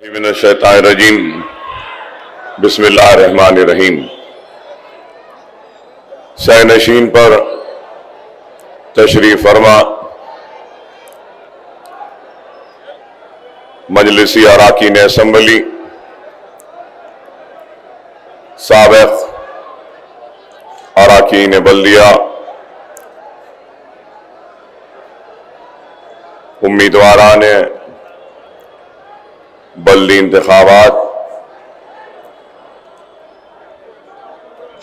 من الشیطان الرجیم بسم اللہ الرحمن الرحیم۔ سہ نشین پر تشریف فرما مجلسی اراکین اسمبلی، سابق اراکین بلدیہ، امیدواران بلدی انتخابات،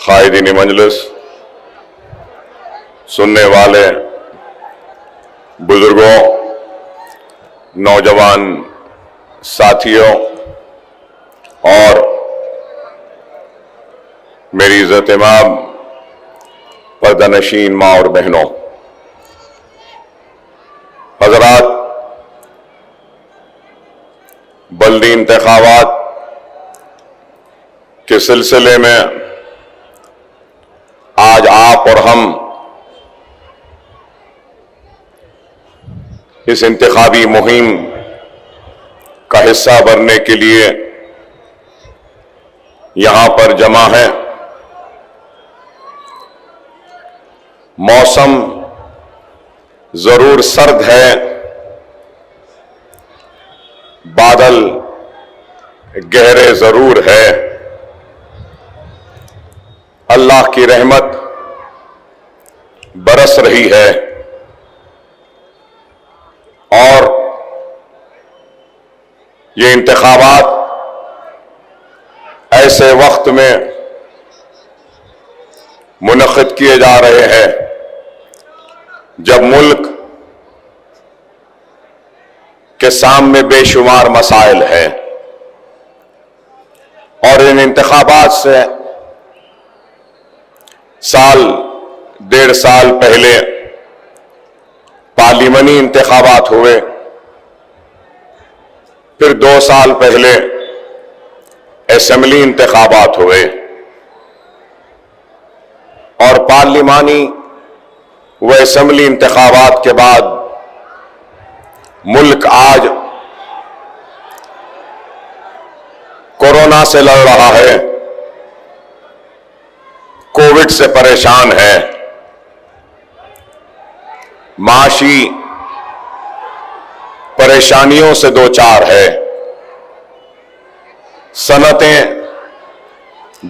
قائدین مجلس، سننے والے بزرگوں، نوجوان ساتھیوں اور میری عزت مآب پردہ نشین ماں اور بہنوں، حضرات، بلدی انتخابات کے سلسلے میں آج آپ اور ہم اس انتخابی مہم کا حصہ بننے کے لیے یہاں پر جمع ہیں۔ موسم ضرور سرد ہے، بادل گہرے ضرور ہے، اللہ کی رحمت برس رہی ہے، اور یہ انتخابات ایسے وقت میں منعقد کیے جا رہے ہیں جب ملک کے سامنے بے شمار مسائل ہیں، اور ان انتخابات سے ڈیڑھ سال پہلے پارلیمانی انتخابات ہوئے، پھر 2 سال پہلے اسمبلی انتخابات ہوئے، اور پارلیمانی و اسمبلی انتخابات کے بعد ملک آج کورونا سے لڑ رہا ہے، کووڈ سے پریشان ہے، معاشی پریشانیوں سے دوچار ہے، صنعتیں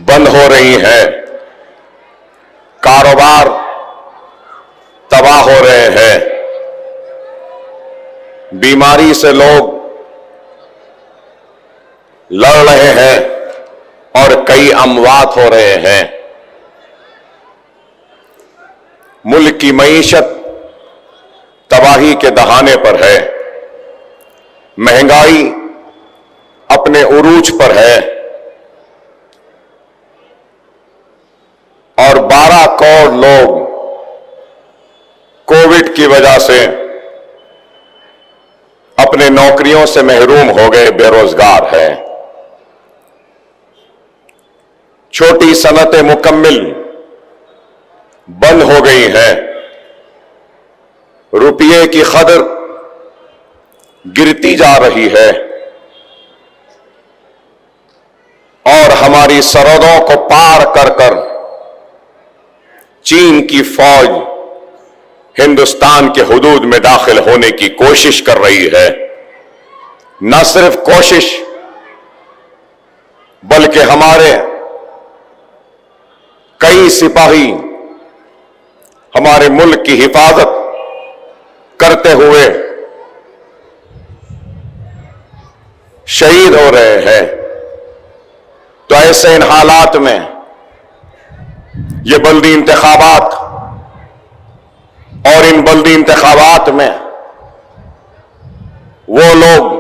بند ہو رہی ہیں، کاروبار تباہ ہو رہے ہیں، بیماری سے لوگ لڑ رہے ہیں اور کئی اموات ہو رہے ہیں، ملک کی معیشت تباہی کے دہانے پر ہے، مہنگائی اپنے عروج پر ہے، اور 12 کروڑ لوگ کووڈ کی وجہ سے اپنے نوکریوں سے محروم ہو گئے، بے روزگار ہیں، چھوٹی صنعتیں مکمل بند ہو گئی ہیں، روپیے کی قدر گرتی جا رہی ہے، اور ہماری سرحدوں کو پار کر کر چین کی فوج ہندوستان کے حدود میں داخل ہونے کی کوشش کر رہی ہے۔ نہ صرف کوشش بلکہ ہمارے کئی سپاہی ہمارے ملک کی حفاظت کرتے ہوئے شہید ہو رہے ہیں۔ تو ایسے ان حالات میں یہ بلدی انتخابات، اور ان بلدی انتخابات میں وہ لوگ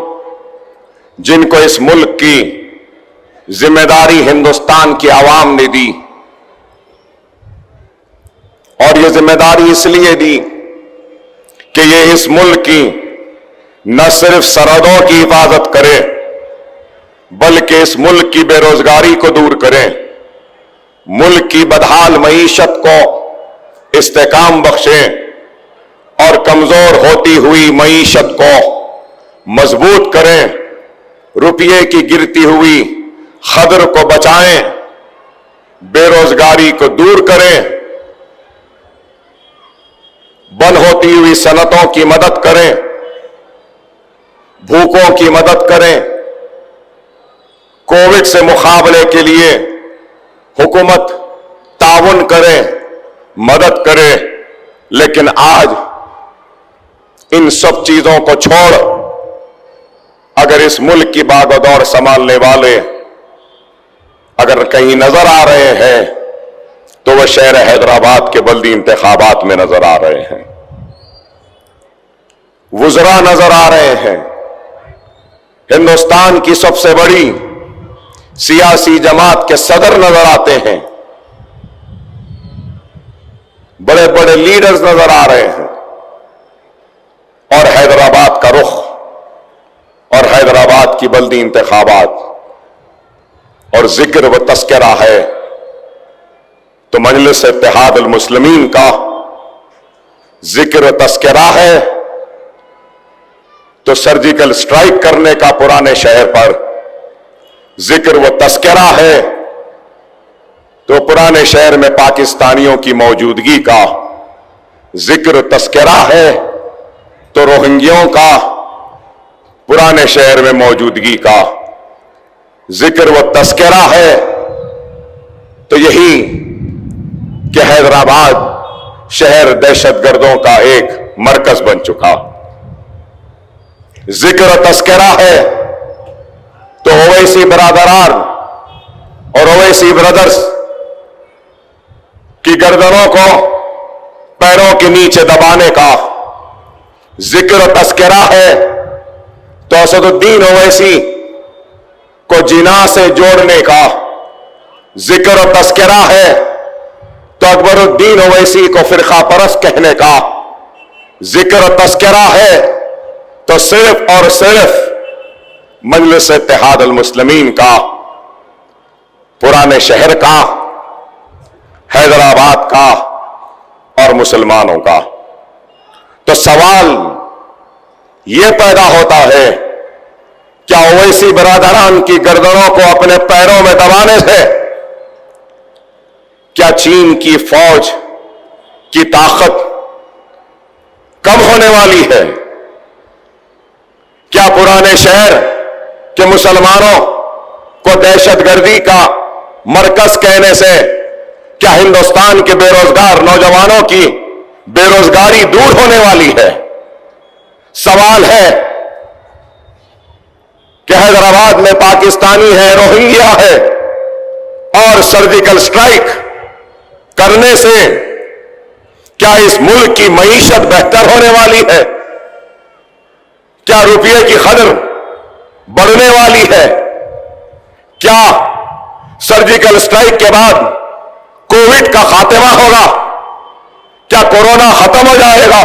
جن کو اس ملک کی ذمہ داری ہندوستان کی عوام نے دی، اور یہ ذمہ داری اس لیے دی کہ یہ اس ملک کی نہ صرف سرحدوں کی حفاظت کرے بلکہ اس ملک کی بے روزگاری کو دور کرے، ملک کی بدحال معیشت کو استحکام بخشے، اور کمزور ہوتی ہوئی معیشت کو مضبوط کریں، रुपये की गिरती हुई खदर को बचाएं, बेरोजगारी को दूर करें, बंद होती हुई सनतों की मदद करें, भूखों की मदद करें। कोविड से मुकाबले के लिए हुकूमत ताउन करे, मदद करे। लेकिन आज इन सब चीजों को छोड़ अगर इस मुल्क की बागडोर संभालने वाले अगर कहीं नजर आ रहे हैं तो वह शहर हैदराबाद के बल्दी इंतखाबात में नजर आ रहे हैं, वुज़रा नजर आ रहे हैं। हिंदुस्तान की सबसे बड़ी सियासी जमात के सदर नजर आते हैं, बड़े बड़े लीडर्स नजर आ रहे हैं। और हैदराबाद का रुख और हैदराबाद की बल्दी इंतखाबात और जिक्र व तस्करा है तो मजलिस इत्तेहाद अल मुस्लिमीन का जिक्र व तस्करा है तो सर्जिकल स्ट्राइक करने का पुराने शहर पर जिक्र व तस्करा है तो पुराने शहर में पाकिस्तानियों की मौजूदगी का जिक्र तस्करा है तो रोहिंग्यों का पुराने शहर में मौजूदगी का जिक्र व तस्करा है। तो यही कि हैदराबाद शहर दहशतगर्दों का एक मरकज बन चुका, जिक्र तस्करा है तो ओवैसी बरादरान और ओवैसी ब्रदर्स की गर्दनों को पैरों के नीचे दबाने का जिक्र तस्करा है तो असदुद्दीन ओवैसी को जिना से जोड़ने का जिक्र तस्करा है तो अकबरुद्दीन ओवैसी को फिरका परस्त कहने का जिक्र तस्करा है तो सिर्फ और सिर्फ मजलिस इत्तेहाद अल मुस्लिमीन का, पुराने शहर का, हैदराबाद का और मुसलमानों का। तो सवाल यह पैदा होता है क्या ओवैसी बरादरान की गर्दनों को अपने पैरों में दबाने से क्या चीन की फौज की ताकत कम होने वाली है? क्या पुराने शहर के मुसलमानों को दहशतगर्दी का मरकज कहने से क्या हिंदुस्तान के बेरोजगार नौजवानों की बेरोजगारी दूर होने वाली है? सवाल है कि हैदराबाद में पाकिस्तानी है, रोहिंग्या है और सर्जिकल स्ट्राइक करने से क्या इस मुल्क की मईशत बेहतर होने वाली है? क्या रुपये की कदर बढ़ने वाली है? क्या सर्जिकल स्ट्राइक के बाद कोविड का खात्मा होगा? क्या कोरोना खत्म हो जाएगा?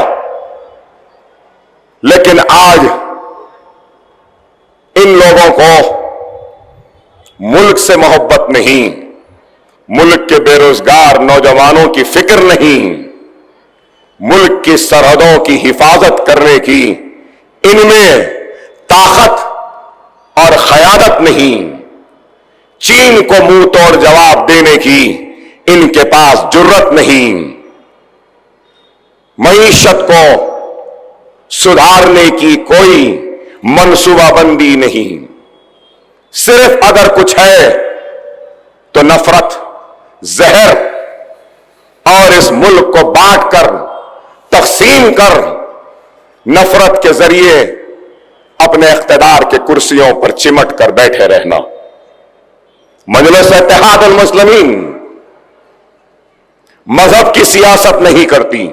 लेकिन आज इन लोगों को मुल्क से मोहब्बत नहीं, मुल्क के बेरोजगार नौजवानों की फिक्र नहीं, मुल्क की सरहदों की हिफाजत करने की इनमें ताकत और खयानत नहीं, चीन को मुंह तोड़ जवाब देने की इनके पास जुर्रत नहीं, मईशत को सुधारने की कोई मनसूबाबंदी नहीं। सिर्फ अगर कुछ है तो नफरत, जहर और इस मुल्क को बांटकर, तकसीम कर, नफरत के जरिए अपने इख्तिदार के कुर्सियों पर चिमट कर बैठे रहना। मजलिस इत्तेहाद अल मुस्लिमीन मजहब की सियासत नहीं करती,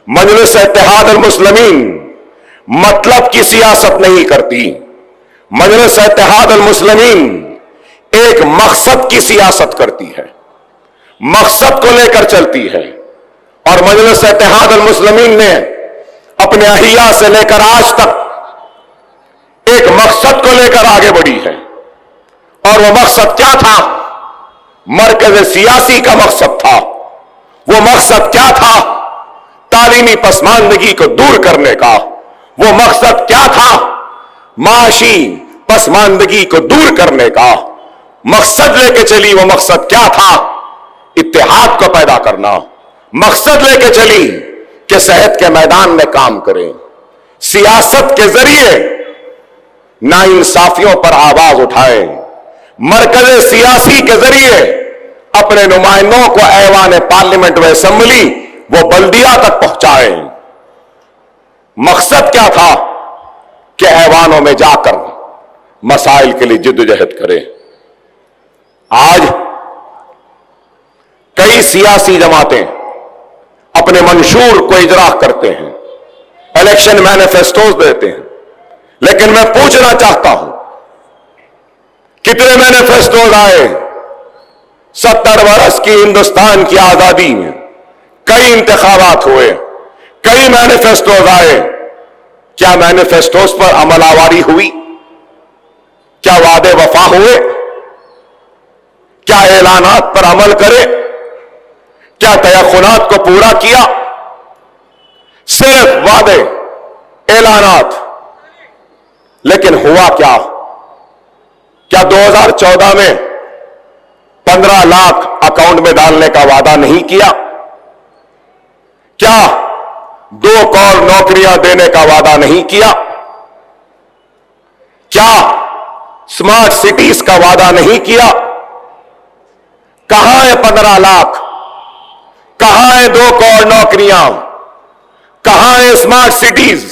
मजलिस इत्तेहाद अल मुस्लिमीन मतलब की सियासत नहीं करती, मजलिस इत्तेहाद अल मुस्लिमीन एक मकसद की सियासत करती है, मकसद को लेकर चलती है। और मजलिस इत्तेहाद अल मुस्लिमीन ने अपने अहिया से लेकर आज तक एक मकसद को लेकर आगे बढ़ी है। और वो मकसद क्या था? मरकज सियासी का मकसद था। वो मकसद क्या था? तालीमी पसमानदगी को दूर करने का। वो मकसद क्या था? माशी पसमानदगी को दूर करने का मकसद लेके चली। वो मकसद क्या था? इत्तेहाद को पैदा करना। मकसद लेके चली कि सेहत के मैदान में काम करें, सियासत के जरिए नाइंसाफियों पर आवाज उठाएं, मरकज सियासी के जरिए अपने नुमाइंदों को ऐवान पार्लियामेंट व असेंबली वो बल्दिया तक पहुंचाएं। मकसद क्या था? कि ऐवानों में जाकर मसाइल के लिए जिद्दोजहद करें। आज कई सियासी जमातें अपने मंशूर को इजरा करते हैं, इलेक्शन मैनिफेस्टोज देते हैं, लेकिन मैं पूछना चाहता हूं, कितने मैनिफेस्टोज आए 70 वर्ष की हिंदुस्तान की आजादी में? कई इंतखाबात हुए, कई मैनिफेस्टोज आए। क्या मैनिफेस्टोज पर अमलावारी हुई? क्या वादे वफा हुए? क्या ऐलानात पर अमल करे? क्या तयखुनात को पूरा किया? सिर्फ वादे, ऐलानात, लेकिन हुआ क्या? क्या 2014 में 15 लाख अकाउंट में डालने का वादा नहीं किया? क्या 2 करोड़ नौकरियां देने का वादा नहीं किया? क्या स्मार्ट सिटीज का वादा नहीं किया? कहां है 15 लाख? कहां है 2 करोड़ नौकरियां? कहां है स्मार्ट सिटीज?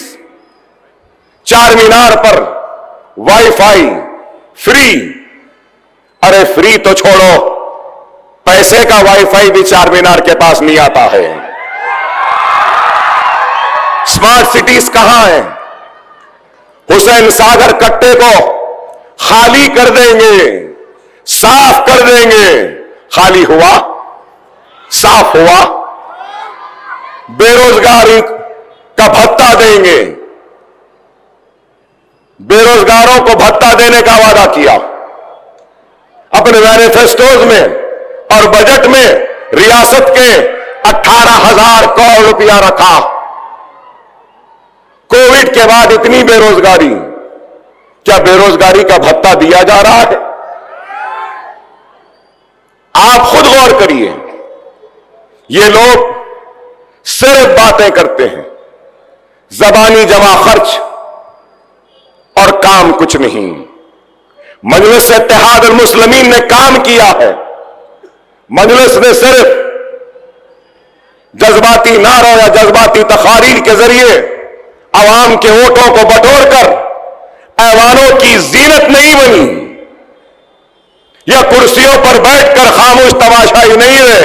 चार मीनार पर वाईफाई फ्री। अरे फ्री तो छोड़ो, पैसे का वाईफाई भी चार मीनार के पास नहीं आता है। स्मार्ट सिटीज कहां है? हुसैन सागर कट्टे को खाली कर देंगे, साफ कर देंगे। खाली हुआ? साफ हुआ? बेरोजगारी का भत्ता देंगे, बेरोजगारों को भत्ता देने का वादा किया। अपने मैनिफेस्टोज में और बजट में रियासत के 18,000 करोड़ रुपया रखा। कोविड के बाद इतनी बेरोजगारी, क्या बेरोजगारी का भत्ता दिया जा रहा है? आप खुद गौर करिए। ये लोग सिर्फ बातें करते हैं, जबानी जमा खर्च और काम कुछ नहीं। मजलिस इत्तेहाद अल मुस्लिमीन ने काम किया है। मजलिस ने सिर्फ जज्बाती नारों या जज्बाती तकारीर के जरिए अवाम के वोटों को बटोरकर ऐवानों की जीनत नहीं बनी, या कुर्सियों पर बैठकर खामोश तमाशाई नहीं है।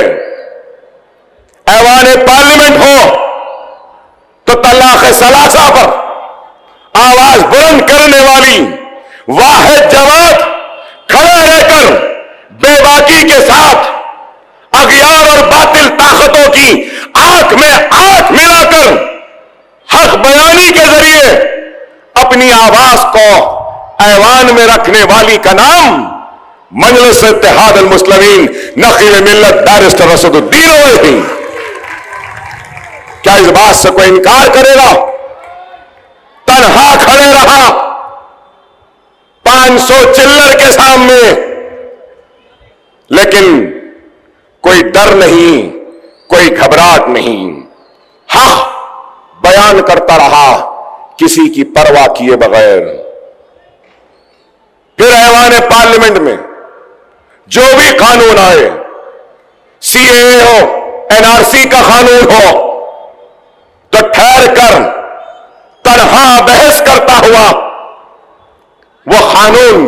ऐवान पार्लियामेंट हो तो तलाक सलासा पर आवाज बुलंद करने वाली वाहिद जमात खड़ा रहकर बेबाकी के साथ अगियार और बातिल ताकतों की आंख में आंख मिलाकर हक बयानी के जरिए अपनी आवाज को ऐवान में रखने वाली का नाम मजलिस इत्तेहाद अल मुस्लिमीन नकीब मिल्लत बैरिस्टर असदुद्दीन ओवैसी। क्या इस बात से कोई इनकार करेगा? तन्हा खड़े रहा 500 चिल्लर के सामने, लेकिन कोई डर नहीं, कोई घबराहट नहीं। हक बयान करता रहा किसी की परवाह किए बगैर। फिर ऐवान पार्लियामेंट में जो भी कानून आए, सीएए हो, एनआरसी का कानून हो, तो ठहर कर तन्हा बहस करता हुआ वो कानून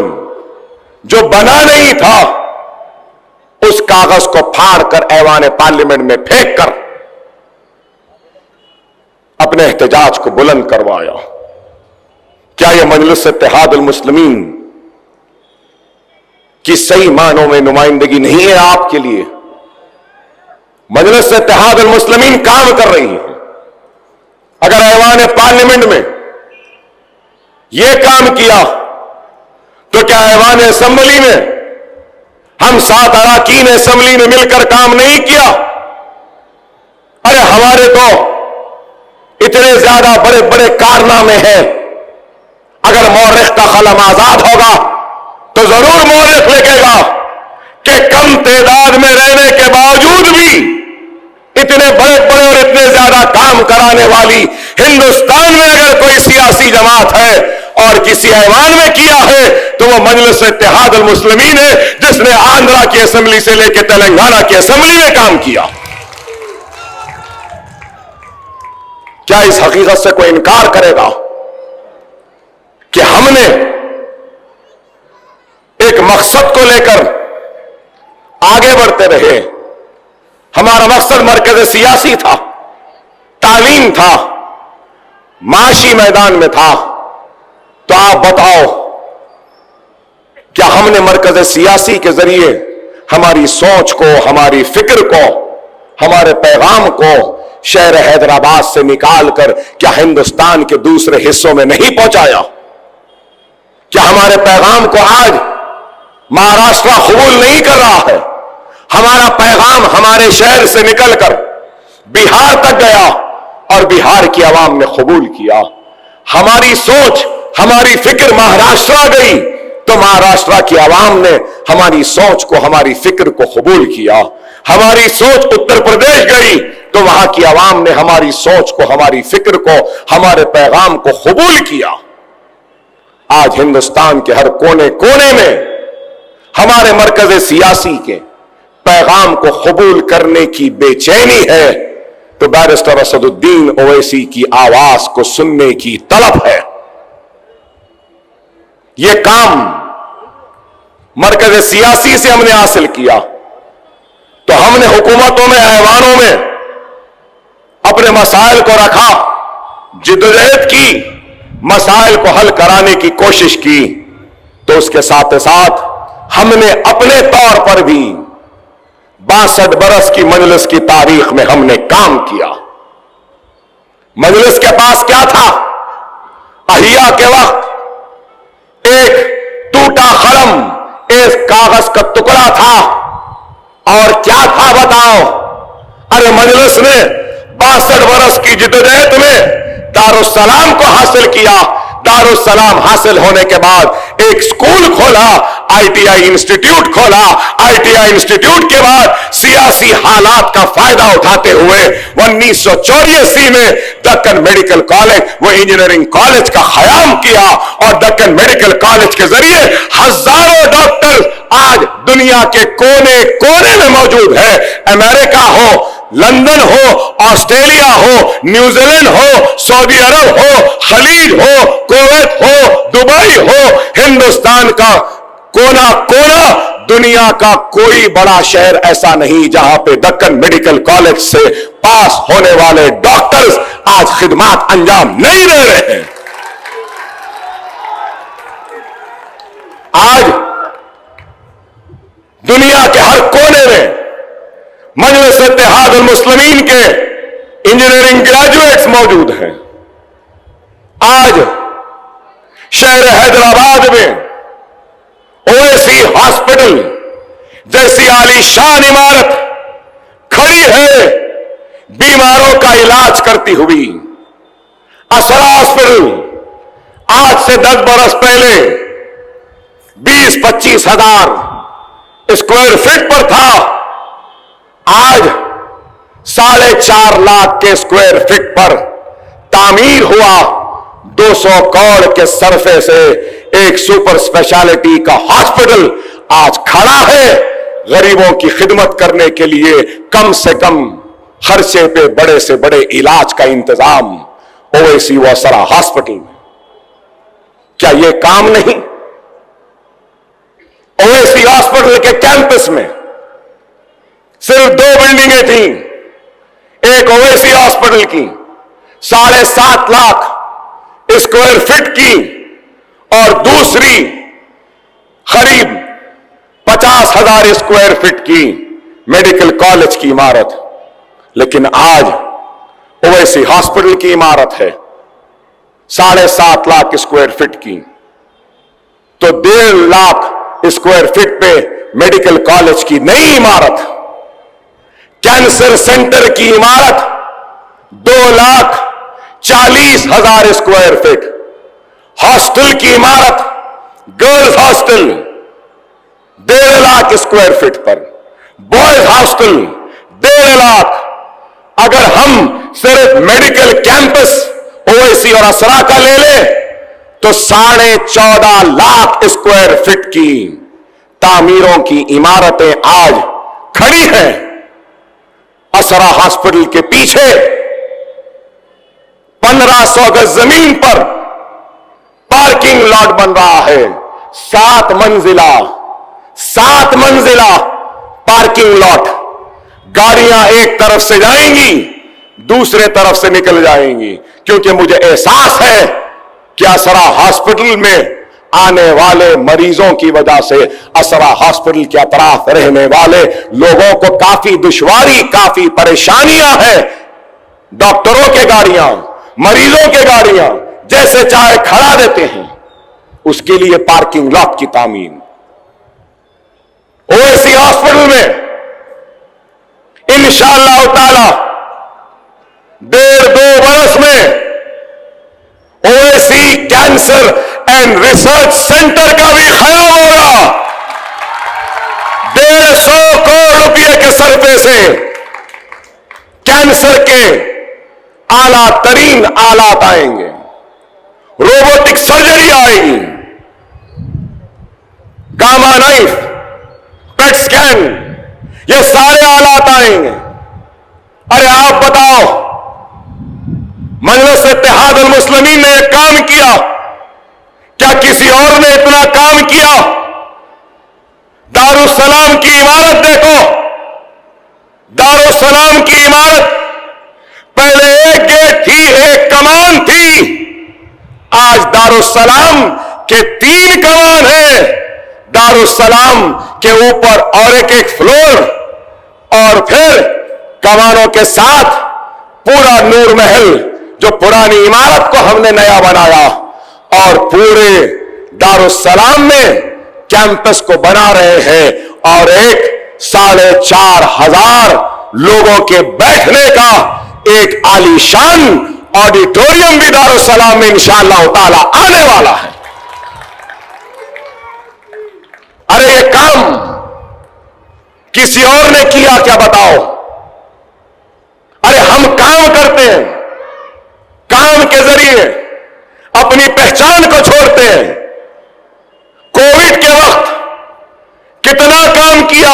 जो बना नहीं था उस कागज को फाड़कर ऐवान पार्लियामेंट में फेंक कर अपने एहतजाज को बुलंद करवाया। क्या यह मजलिस इत्तेहाद अल मुस्लिमीन की सही मानों में नुमाइंदगी नहीं है आपके लिए? मजलिस इत्तेहाद अल मुस्लिमीन काम कर रही है। अगर ऐवान पार्लियामेंट में यह काम किया तो क्या ऐवान असेंबली में हम 7 अरकान असेंबली ने मिलकर काम नहीं किया? अरे हमारे तो इतने ज्यादा बड़े बड़े कारनामे हैं, اگر مورخ کا قلم آزاد ہوگا تو ضرور مورخ لکھے گا کہ کم تعداد میں رہنے کے باوجود بھی اتنے بڑے بڑے اور اتنے زیادہ کام کرانے والی ہندوستان میں اگر کوئی سیاسی جماعت ہے اور کسی ایوان میں کیا ہے تو وہ مجلس اتحاد المسلمین ہے، جس نے آندھرا کی اسمبلی سے لے کے تلنگانہ کی اسمبلی میں کام کیا۔ کیا اس حقیقت سے کوئی انکار کرے گا کہ ہم نے ایک مقصد کو لے کر آگے بڑھتے رہے؟ ہمارا مقصد مرکز سیاسی تھا، تعلیم تھا، معاشی میدان میں تھا۔ تو آپ بتاؤ، کیا ہم نے مرکز سیاسی کے ذریعے ہماری سوچ کو، ہماری فکر کو، ہمارے پیغام کو شہر حیدرآباد سے نکال کر کیا ہندوستان کے دوسرے حصوں میں نہیں پہنچایا؟ کیا ہمارے پیغام کو آج مہاراشٹر قبول نہیں کر رہا ہے؟ ہمارا پیغام ہمارے شہر سے نکل کر بہار تک گیا اور بہار کی عوام نے قبول کیا۔ ہماری سوچ، ہماری فکر مہاراشٹر گئی تو مہاراشٹر کی عوام نے ہماری سوچ کو، ہماری فکر کو قبول کیا۔ ہماری سوچ اتر پردیش گئی تو وہاں کی عوام نے ہماری سوچ کو، ہماری فکر کو، ہمارے پیغام کو قبول کیا۔ آج ہندوستان کے ہر کونے کونے میں ہمارے مرکز سیاسی کے پیغام کو قبول کرنے کی بے چینی ہے، تو بیرسٹر اسد الدین اویسی کی آواز کو سننے کی طلب ہے۔ یہ کام مرکز سیاسی سے ہم نے حاصل کیا، تو ہم نے حکومتوں میں، ایوانوں میں اپنے مسائل کو رکھا، جدوجہد کی، مسائل کو حل کرانے کی کوشش کی، تو اس کے ساتھ ساتھ ہم نے اپنے طور پر بھی 62 برس کی مجلس کی تاریخ میں ہم نے کام کیا۔ مجلس کے پاس کیا تھا؟ احیا کے وقت ایک ٹوٹا قلم، ایک کاغذ کا ٹکڑا تھا، اور کیا تھا بتاؤ؟ ارے مجلس نے 62 برس کی جدوجہد میں دارالسلام کو حاصل کیا۔ دارالسلام حاصل ہونے کے بعد ایک سکول کھولا، آئی ٹی آئی انسٹیٹیوٹ کھولا۔ آئی ٹی آئی انسٹیٹیوٹ کے بعد سیاسی حالات کا فائدہ اٹھاتے ہوئے 1984 میں دکن میڈیکل کالج، وہ انجینئرنگ کالج کا قیام کیا، اور دکن میڈیکل کالج کے ذریعے ہزاروں ڈاکٹر آج دنیا کے کونے کونے میں موجود ہے۔ امریکہ ہو، لندن ہو، آسٹریلیا ہو، نیوزی لینڈ ہو، سعودی عرب ہو، خلیج ہو، کویت ہو، دبئی ہو، ہندوستان کا کونا کونا، دنیا کا کوئی بڑا شہر ایسا نہیں جہاں پہ دکن میڈیکل کالج سے پاس ہونے والے ڈاکٹرز آج خدمات انجام نہیں دے رہے ہیں۔ آج دنیا کے ہر کونے میں مجلس اتحاد المسلمین کے انجینئرنگ گریجویٹس موجود ہیں۔ آج شہر حیدرآباد میں اویسی ہاسپٹل جیسی عالی شان عمارت کھڑی ہے بیماروں کا علاج کرتی ہوئی۔ اسرا ہاسپٹل آج سے 10 برس پہلے 20-25 ہزار اسکوائر فٹ پر تھا، آج 4.5 لاکھ کے اسکوائر فٹ پر تعمیر ہوا۔ 200 کروڑ کے صرفے سے ایک سپر اسپیشلٹی کا ہاسپٹل آج کھڑا ہے، غریبوں کی خدمت کرنے کے لیے کم سے کم خرچے پہ بڑے سے بڑے علاج کا انتظام اویسی و اسرا ہاسپٹل میں۔ کیا یہ کام نہیں؟ اویسی ہاسپٹل کے کیمپس میں صرف 2 بلڈنگیں تھیں، ایک اویسی ہاسپٹل کی 7.5 لاکھ اسکوائر فٹ کی، اور دوسری قریب 50,000 اسکوائر فٹ کی میڈیکل کالج کی عمارت۔ لیکن آج اویسی ہاسپٹل کی عمارت ہے 7.5 لاکھ اسکوائر فٹ کی، تو 1.5 لاکھ اسکوائر فٹ پہ میڈیکل کالج کی نئی عمارت، کینسر سینٹر کی عمارت 2,40,000 اسکوائر فٹ، हॉस्टल की इमारत, girls hostel 1.5 lakh square feet पर, बॉयज हॉस्टल 1.5 लाख। अगर हम सिर्फ मेडिकल कैंपस ओवैसी और असरा का ले ले तो 14.5 लाख स्क्वायर फीट की तामीरों की इमारतें आज खड़ी हैं। असरा हॉस्पिटल के पीछे 1500 गज जमीन पर पार्किंग लॉट बन रहा है। 7 मंजिला पार्किंग लॉट। गाड़ियां एक तरफ से जाएंगी, दूसरे तरफ से निकल जाएंगी, क्योंकि मुझे एहसास है कि असरा हॉस्पिटल में आने वाले मरीजों की वजह से असरा हॉस्पिटल के अतराफ रहने वाले लोगों को काफी दुश्वारी, काफी परेशानियां हैं। डॉक्टरों के गाड़ियां, मरीजों के गाड़ियां जैसे चाहे खड़ा देते हैं, उसके लिए पार्किंग लॉट की तामीर। ओवैसी हॉस्पिटल में इंशाअल्लाह ताला 1.5-2 बरस में Owaisi cancer and research centre का भी ख्याल होगा। 150 करोड़ रुपए के सरफे से कैंसर के आला तरीन आलात आएंगे, रोबोटिक सर्जरी आएगी, गामा नाइफ, पेट स्कैन, ये सारे आलात आएंगे। अरे आप बताओ, मजलिस इत्तेहाद अल मुस्लिमीन ने एक काम किया, क्या किसी और ने इतना काम किया? दारुस्सलाम की इमारत देखो, दारुस्सलाम की इमारत पहले एक गेट थी, एक कमान थी, आज दारुस्सलाम के 3 कमान है। दारुस्सलाम के ऊपर और एक फ्लोर, और फिर कमानों के साथ पूरा नूर महल, जो पुरानी इमारत को हमने नया बनाया, और पूरे दारुस्सलाम में कैंपस को बना रहे हैं, और एक 4,500 लोगों के बैठने का एक आलीशान ऑडिटोरियम भी दारुस्सलाम में इंशाअल्लाह ताला आने वाला है। अरे ये काम किसी और ने किया क्या बताओ? अरे हम काम करते हैं, काम के जरिए अपनी पहचान को छोड़ते हैं। कोविड के वक्त कितना काम किया।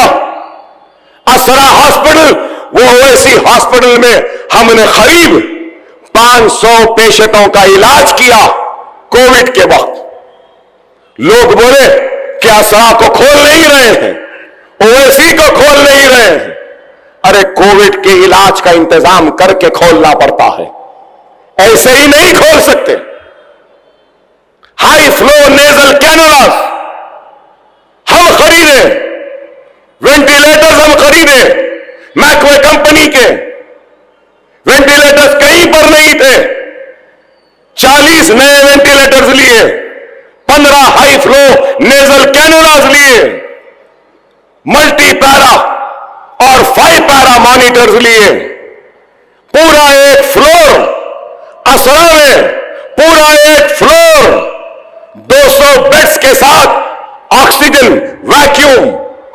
असरा हॉस्पिटल, वो ओवैसी हॉस्पिटल में हमने करीब 500 पेशेंटों का इलाज किया कोविड के वक्त। लोग बोले कि असरा को खोल नहीं रहे हैं, ओवैसी को खोल नहीं रहे हैं। अरे कोविड के इलाज का इंतजाम करके खोलना पड़ता है, ऐसे ही नहीं खोल सकते। हाई फ्लो नेजल कैनुलास हम खरीदे, वेंटिलेटर्स हम खरीदे, मैकवे कंपनी के वेंटिलेटर्स कहीं पर नहीं थे। 40 नए वेंटिलेटर्स लिए, 15 हाई फ्लो नेजल कैनुलास लिए, मल्टी पैरा और 5 पैरा मॉनिटर्स लिए। पूरा एक फ्लोर असरा में, पूरा एक फ्लोर 200 बेड्स के साथ ऑक्सीजन, वैक्यूम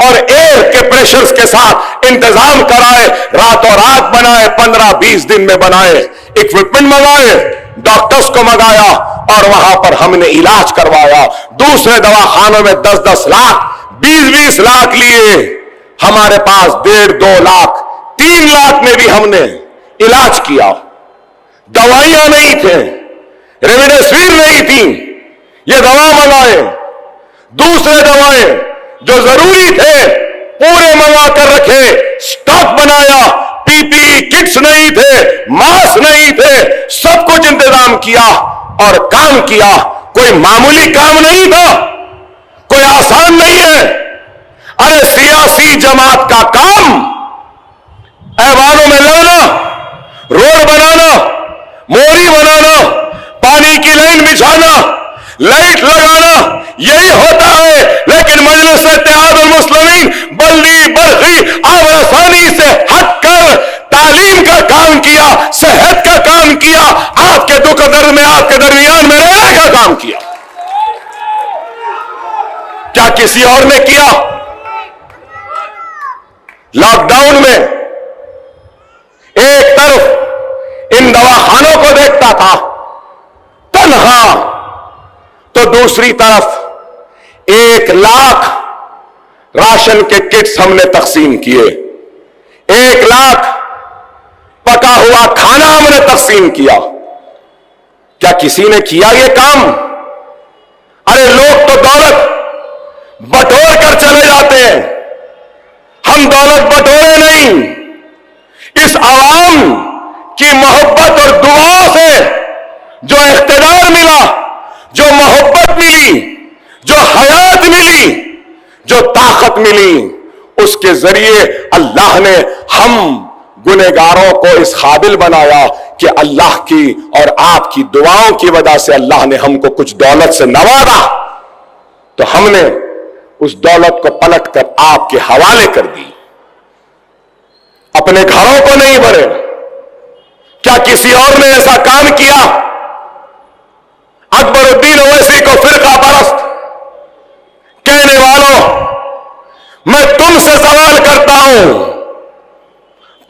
और एयर के प्रेशर्स के साथ इंतजाम कराए, रातों रात बनाए, 15-20 दिन में बनाए, इक्विपमेंट मंगाए, डॉक्टर्स को मंगाया और वहां पर हमने इलाज करवाया। दूसरे दवाखानों में 10-10 लाख, 20-20 लाख लिए, हमारे पास 1.5-2 लाख, 3 लाख में भी हमने इलाज किया। दवाइयां नहीं थे, रेमडेसिविर नहीं थी, ये दवा मंगाए। दूसरे दवाएं जो जरूरी थे पूरे मंगा कर रखे, स्टॉक बनाया। पीपीई किट्स नहीं थे, मास्क नहीं थे, सब कुछ इंतजाम किया और काम किया। कोई मामूली काम नहीं था, कोई आसान नहीं है। अरे सियासी जमात का काम ऐवानों में लड़ना, रोड बनाना, मोरी बनाना, पानी की लाइन बिछाना, लाइट लगाना, यही होता है। लेकिन मजलिस इत्तेहाद अल मुस्लिमीन बल्दी बरखी आसानी से हटकर तालीम का काम किया, सेहत का काम किया, आपके दुख दर्द में, आपके दरमियान में रहने का काम کام کیا؟ کیا کسی اور نے کیا؟ لاک ڈاؤن میں ایک طرف ان دواخانوں کو دیکھتا تھا تنہا، تو دوسری طرف 1,00,000 راشن کے کٹس ہم نے تقسیم کیے، 1,00,000 پکا ہوا کھانا ہم نے تقسیم کیا۔ کیا کسی نے کیا یہ کام؟ ارے لوگ تو دولت بٹور کر چلے جاتے ہیں، ہم دولت بٹورے نہیں، اس عوام کی محبت اور دعاؤں سے جو اقتدار ملا، جو محبت ملی، جو حیات ملی، جو طاقت ملی، اس کے ذریعے اللہ نے ہم گنہگاروں کو اس قابل بنایا کہ اللہ کی اور آپ کی دعاؤں کی وجہ سے اللہ نے ہم کو کچھ دولت سے نوازا، تو ہم نے اس دولت کو پلٹ کر آپ کے حوالے کر دی، اپنے گھروں کو نہیں بھرے۔ کیا کسی اور نے ایسا کام کیا؟ اکبر الدین اویسی کو فرقہ پرست کہنے والوں، میں تم سے سوال کرتا ہوں،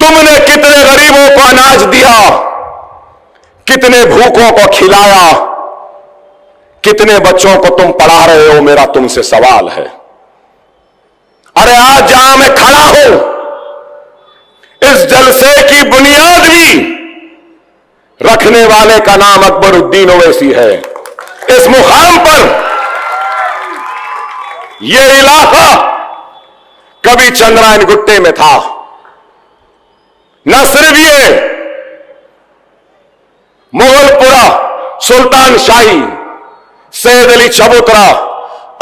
تم نے کتنے غریبوں کو اناج دیا، کتنے بھوکوں کو کھلایا، کتنے بچوں کو تم پڑھا رہے ہو؟ میرا تم سے سوال ہے۔ ارے آج جہاں میں کھڑا ہوں، اس جلسے کی بنیاد بھی رکھنے والے کا نام اکبر الدین اویسی ہے۔ اس مقام پر یہ علاقہ کبھی چندرائن گٹے میں تھا، نہ صرف یہ، مغل پورا، سلطان شاہی، سید علی چبوترا،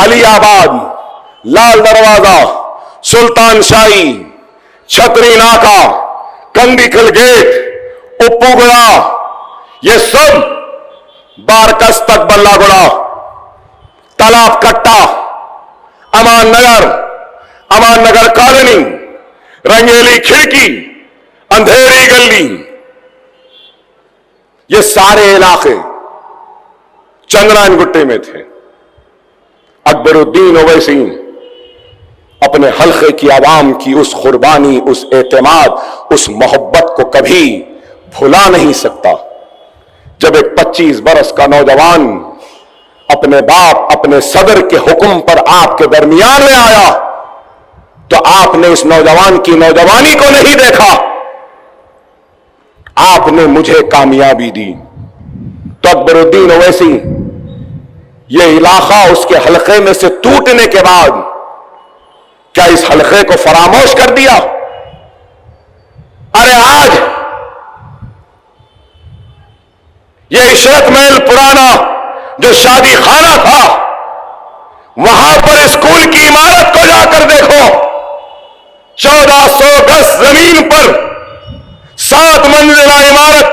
علی آباد، لال دروازہ، سلطان شاہی، چھتری ناکا، کنڈیکل گیٹ، اپو گڑا، یہ سب بارکس تک، بلہ گڑا، تالاب کٹا، امان نگر کالونی، رنگیلی کھڑکی، اندھیری گلی، یہ سارے علاقے چندرائن گٹے میں تھے۔ اکبر الدین اویسی اپنے حلقے کی عوام کی اس قربانی، اس اعتماد، اس محبت کو کبھی بھلا نہیں سکتا۔ جب ایک 25 برس کا نوجوان اپنے باپ، اپنے صدر کے حکم پر آپ کے درمیان میں آیا، تو آپ نے اس نوجوان کی نوجوانی کو نہیں دیکھا، آپ نے مجھے کامیابی دی۔ تو اکبر الدین اویسی، یہ علاقہ اس کے حلقے میں سے ٹوٹنے کے بعد کیا اس حلقے کو فراموش کر دیا؟ ارے آج یہ عشرت محل پرانا جو شادی خانہ تھا، وہاں پر اسکول کی عمارت کو جا کر دیکھو، 1400 گز زمین پر 7 منزلہ عمارت،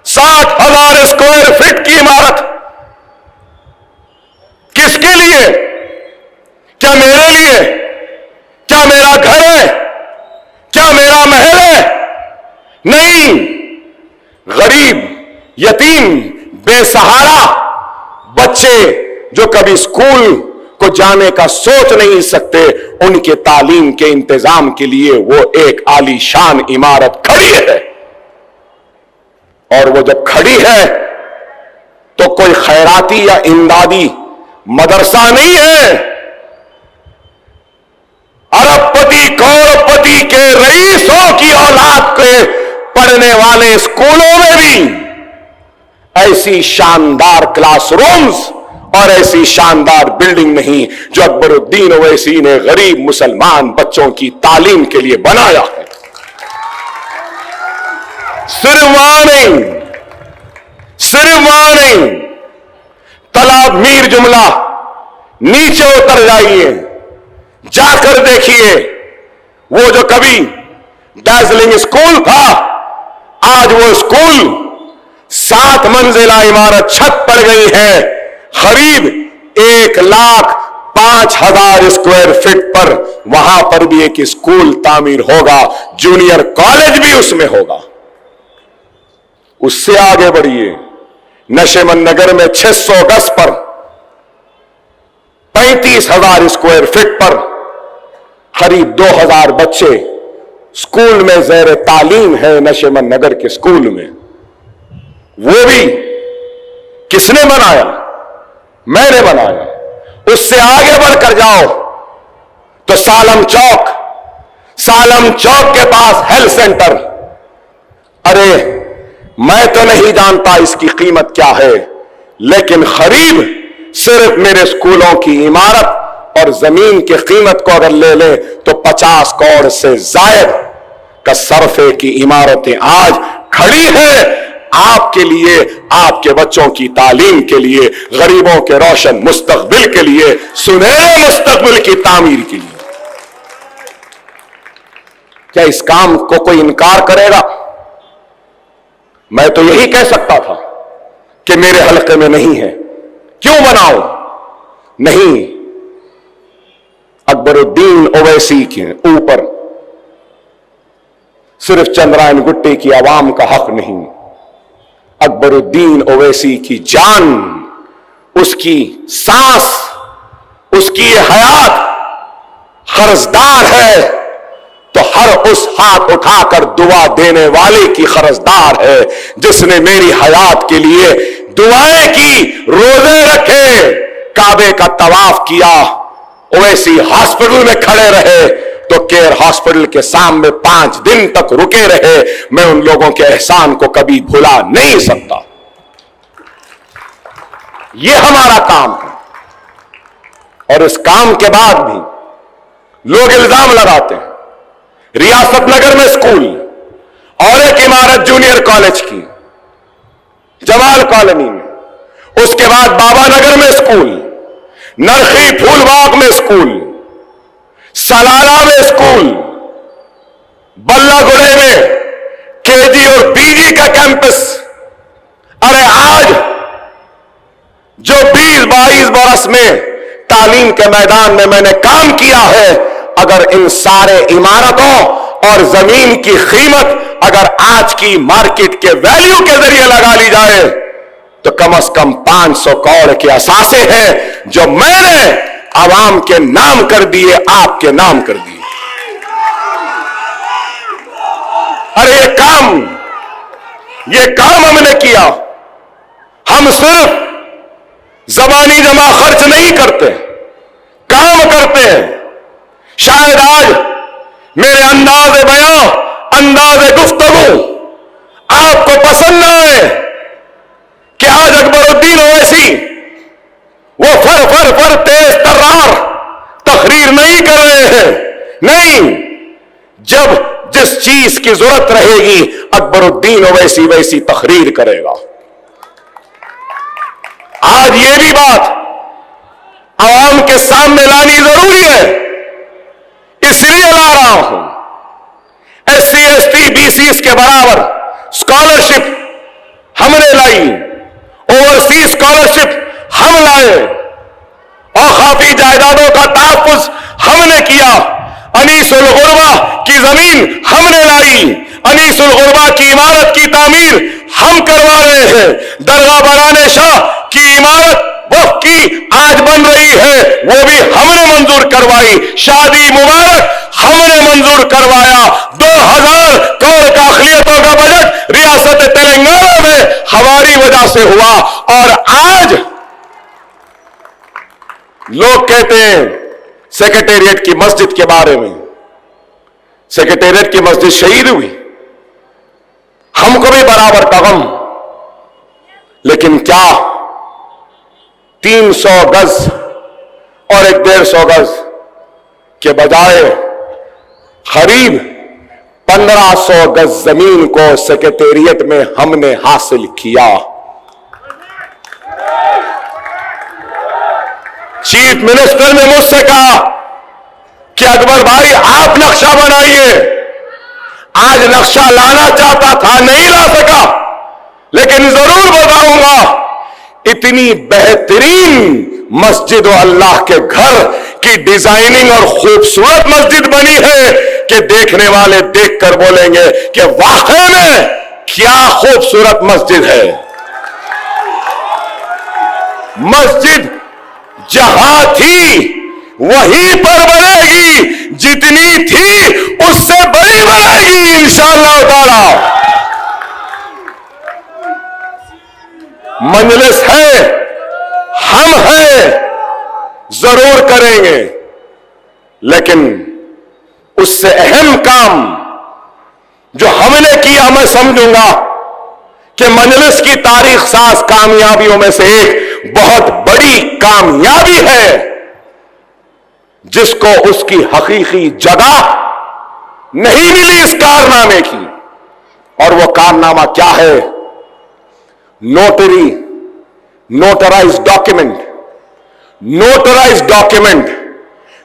60,000 اسکوائر فٹ کی عمارت۔ کس کے لیے؟ کیا میرے لیے؟ کیا میرا گھر ہے؟ کیا میرا محل ہے؟ نہیں، غریب، یتیم، بے سہارا بچے جو کبھی اسکول کو جانے کا سوچ نہیں سکتے، ان کے تعلیم کے انتظام کے لیے وہ ایک عالی شان عمارت کھڑی ہے۔ اور وہ جب کھڑی ہے تو کوئی خیراتی یا امدادی مدرسہ نہیں ہے، ارب پتی کروڑ پتی کے رئیسوں کی اولاد کے پڑھنے والے اسکولوں میں بھی ایسی شاندار کلاس رومز اور ایسی شاندار بلڈنگ نہیں جو اکبر الدین اویسی نے غریب مسلمان بچوں کی تعلیم کے لیے بنایا ہے۔ صرف وہاں نہیں، تالاب میر جملہ نیچے اتر جائیے، جا کر دیکھیے، وہ جو کبھی ڈیزلنگ اسکول تھا، آج وہ اسکول 7 منزلہ عمارت چھت پڑ گئی ہے، قریب 1,05,000 اسکوائر فٹ پر وہاں پر بھی ایک اسکول تعمیر ہوگا، جونیئر کالج بھی اس میں ہوگا۔ اس سے آگے بڑھیے، नशेमन नगर में 600 गज पर 35,000 स्क्वायर फीट पर करीब 2,000 बच्चे स्कूल में ज़ेर तालीम है। नशेमन नगर के स्कूल में वो भी किसने बनाया? मैंने बनाया। उससे आगे बढ़कर जाओ तो सालम चौक के पास हेल्थ सेंटर। अरे मैं तो नहीं जानता इसकी कीमत क्या है, लेकिन करीब सिर्फ मेरे स्कूलों की इमारत और जमीन की कीमत को अगर ले ले तो 50 करोड़ से जायद का सरफे की इमारतें आज खड़ी है आपके लिए, आपके बच्चों की तालीम के लिए, गरीबों के रोशन मुस्तकबिल के लिए, सुनहरे मुस्तकबिल की तामीर के लिए। क्या इस काम को कोई इनकार करेगा? मैं तो यही कह सकता था कि मेरे हलके में नहीं है, क्यों बनाऊं? नहीं, अकबरुद्दीन ओवैसी के ऊपर सिर्फ चंद्रायन गुट्टी की आवाम का हक नहीं, अकबरुद्दीन ओवैसी की जान, उसकी सांस, उसकी हयात कर्जदार है, तो हर उस हाथ उठाकर दुआ देने वाले की कर्जदार है जिसने मेरी हयात के लिए दुआएं की, रोजे रखे, काबे का तवाफ किया, ओवैसी हॉस्पिटल में खड़े रहे तो केयर हॉस्पिटल के सामने 5 दिन तक रुके रहे। मैं उन लोगों के एहसान को कभी भुला नहीं सकता। यह हमारा काम है। और इस काम के बाद भी लोग इल्जाम लगाते हैं रियासत नगर में स्कूल और एक इमारत जूनियर कॉलेज की जमाल कॉलोनी में, उसके बाद बाबा नगर में स्कूल, नरखी फूलबाग में स्कूल, सलाला में स्कूल, बल्लागुड़े में केजी और पीजी का कैंपस। अरे आज जो 20-22 बरस में तालीम के मैदान में मैंने काम किया है, अगर इन सारे इमारतों और जमीन की कीमत अगर आज की मार्केट के वैल्यू के जरिए लगा ली जाए तो कम से कम 500 करोड़ के असासे हैं जो मैंने आवाम के नाम कर दिए, आपके नाम कर दिए। अरे ये काम हमने किया। हम सिर्फ जबानी जमा खर्च नहीं करते, काम करते हैं। शायद आज मेरे अंदाज़े बयां, अंदाज़े गुफ्तगू आपको पसंद न आए कि आज अकबरुद्दीन ओवैसी वो फर तेज तर्रार तकरीर नहीं कर रहे हैं। नहीं, जब जिस चीज की जरूरत रहेगी अकबरुद्दीन ओवैसी वैसी तकरीर करेगा। आज ये भी बात आवाम के सामने लानी जरूरी है, इसलिए ला रहा हूं। SC ST BCs के बराबर स्कॉलरशिप हमने लाई, ओवरसीज स्कॉलरशिप हम लाए, और खाफी जायदादों का तहफ्फुज हमने किया। अनीसुल गुरबा की जमीन हमने लाई, अनीसुल गुरबा की इमारत की तामीर हम करवा रहे हैं। दरगाह बगाने शाह की इमारत वक्त की आज बन रही है, वो भी हमने मंजूर करवाई। शादी मुबारक हमने मंजूर करवाया। 2000 करोड़ का अखिलियतों का बजट रियासत तेलंगाना में हमारी वजह से हुआ। और आज लोग कहते हैं सेक्रेटेरिएट की मस्जिद के बारे में, सेक्रेटेरिएट की मस्जिद शहीद हुई, हमको भी बराबर का गम, लेकिन क्या 300 गज और 150 गज के बजाय करीब 1500 गज जमीन को सेक्रेटेरिएट में हमने हासिल किया। चीफ मिनिस्टर ने मुझसे कहा कि अकबर भाई आप नक्शा बनाइए। आज नक्शा लाना चाहता था, नहीं ला सका, लेकिन जरूर बताऊंगा। इतनी बेहतरीन मस्जिद और अल्लाह के घर की डिजाइनिंग और खूबसूरत मस्जिद बनी है कि देखने वाले देखकर बोलेंगे कि वाकई में क्या खूबसूरत मस्जिद है। مسجد جہاں تھی وہیں پر بنے گی، جتنی تھی اس سے بڑی بنے گی انشاءاللہ تعالی۔ مجلس ہے، ہم ہیں، ضرور کریں گے، لیکن اس سے اہم کام جو ہم نے کیا میں سمجھوں گا کہ مجلس کی تاریخ ساز کامیابیوں میں سے ایک بہت بڑی کامیابی ہے جس کو اس کی حقیقی جگہ نہیں ملی اس کارنامے کی، اور وہ کارنامہ کیا ہے؟ نوٹرائز ڈاکیومنٹ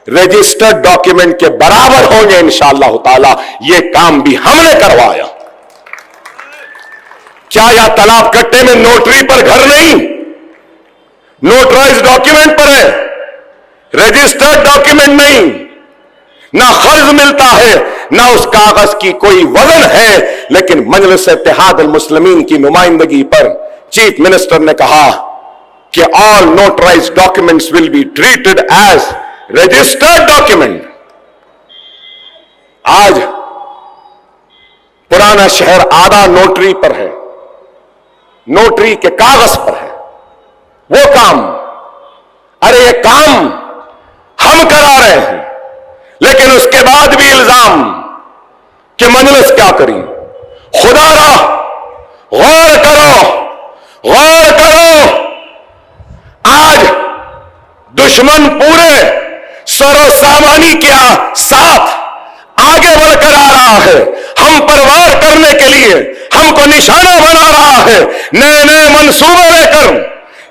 رجسٹرڈ ڈاکیومنٹ کے برابر ہوں گے انشاءاللہ تعالی۔ یہ کام بھی ہم نے کروایا۔ کیا یا تالاب کٹے میں نوٹری پر گھر نہیں؟ نوٹرائز ڈاکیومنٹ پر ہے، رجسٹرڈ ڈاکیومنٹ نہیں۔ نہ قرض ملتا ہے، نہ اس کاغذ کی کوئی وزن ہے، لیکن مجلس اتحاد المسلمین کی نمائندگی پر چیف منسٹر نے کہا کہ all notarized documents will be treated as registered document۔ آج پرانا شہر آدھا نوٹری پر ہے، نوٹری کے کاغذ پر ہے وہ کام۔ ارے یہ کام ہم کرا رہے ہیں، لیکن اس کے بعد بھی الزام کہ مجلس کیا کری؟ خدا را غور کرو، غور کرو۔ آج دشمن پورے سر و سامانی کے ساتھ آگے بڑھ کر آ رہا ہے، ہم پر وار کرنے کے لیے ہم کو نشانہ بنا رہا ہے، نئے نئے منصوبے لے کر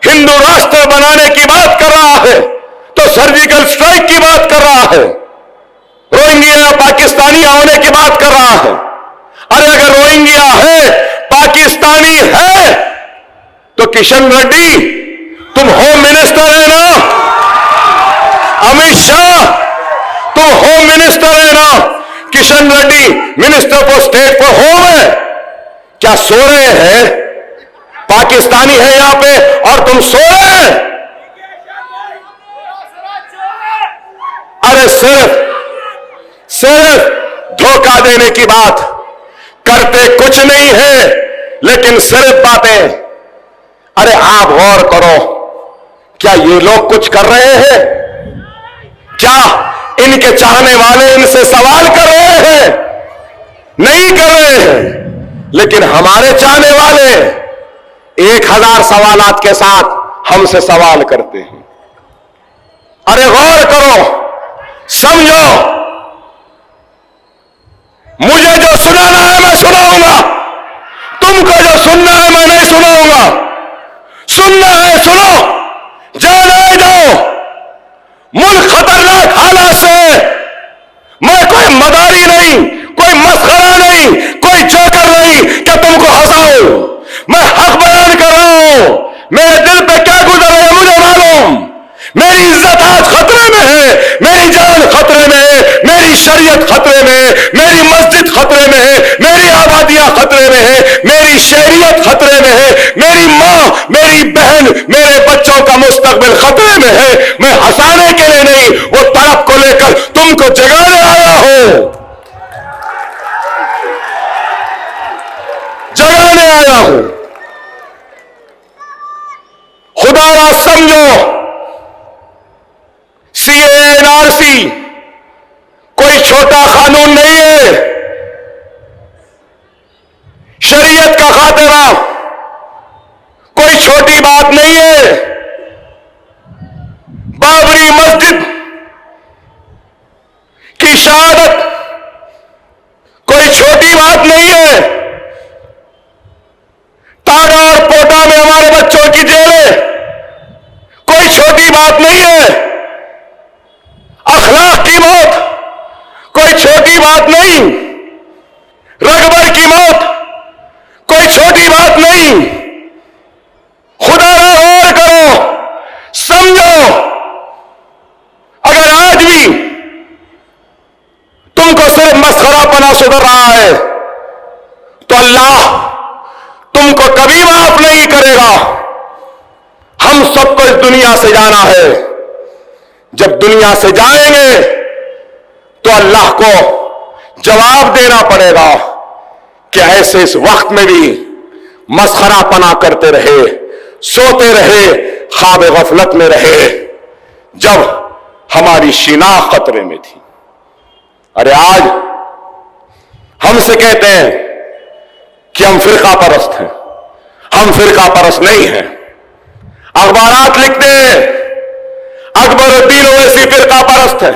ہندو راشٹر بنانے کی بات کر رہا ہے، تو سرجیکل سٹرائک کی بات کر رہا ہے، روہنگیا پاکستانی ہونے کی بات کر رہا ہے۔ ارے اگر روہنگیا ہے، پاکستانی ہے، تو کشن ریڈی تم ہوم منسٹر ہے نا، امیت شاہ تم ہوم منسٹر ہے نا، Kishan Reddy minister for state for home ہے۔ کیا سو رہے ہیں؟ پاکستانی ہے یہاں پہ اور تم سو رہے ہیں؟ ارے صرف دھوکہ دینے کی بات کرتے کچھ نہیں ہے، لیکن صرف باتیں۔ ارے آپ غور کرو، کیا یہ لوگ کچھ کر رہے ہیں؟ کیا ان کے چاہنے والے ان سے سوال کر رہے ہیں؟ نہیں کر رہے ہیں، لیکن ہمارے چاہنے والے 1000 سوالات کے ساتھ ہم سے سوال کرتے ہیں۔ ارے غور کرو، سمجھو، مجھے جو سنانا ہے میں سناؤں گا، تم کو جو سننا ہے میں نہیں سناؤں گا۔ سننا ہے سنو، جانے دو۔ ملک خطرناک حالات سے، میں کوئی مداری نہیں، کوئی مسخرہ نہیں، کوئی جوکر نہیں کہ تم کو ہنساؤں۔ میں حق بیان کر رہا ہوں، میرے دل پہ کیا گزر رہا ہے مجھے معلوم۔ میری عزت آج خطرے میں ہے، میری جان خطرے میں ہے، میری شریعت خطرے میں ہے، میری مسجد خطرے میں ہے، میری آبادیاں خطرے میں ہے، میری شہریت خطرے میں ہے، میری ماں، میری بہن، میرے بچوں کا مستقبل خطرے میں ہے۔ میں ہنسانے کے لیے نہیں، وہ تڑپ کو لے کر تم کو جگانے آیا ہوں، جگانے آیا ہوں۔ خدا را سمجھو، CANRC کوئی چھوٹا قانون نہیں ہے، شریعت کا خاتمہ کوئی چھوٹی بات نہیں ہے، بابری مسجد کی شہادت کوئی چھوٹی بات نہیں ہے، ٹاڈا اور پوٹا میں ہمارے بچوں کی جیلیں کوئی چھوٹی بات نہیں ہے، اخلاق کی موت کوئی چھوٹی بات نہیں، رگبر کی موت کوئی چھوٹی بات نہیں۔ خدا را غور کرو، سمجھو، اگر آج بھی تم کو صرف مسخرہ پنا سدھر رہا ہے تو اللہ تم کو کبھی معاف نہیں کرے گا۔ ہم سب کو اس دنیا سے جانا ہے. جب دنیا سے جائیں گے تو اللہ کو جواب دینا پڑے گا کہ ایسے اس وقت میں بھی مسخرہ پنا کرتے رہے, سوتے رہے, خواب غفلت میں رہے, جب ہماری شناخت خطرے میں تھی. ارے آج ہم سے کہتے ہیں کہ ہم فرقہ پرست ہیں. ہم فرقہ پرست نہیں ہیں. اخبارات لکھتے ہیں اکبر الدین اویسی فرقہ پرست ہے.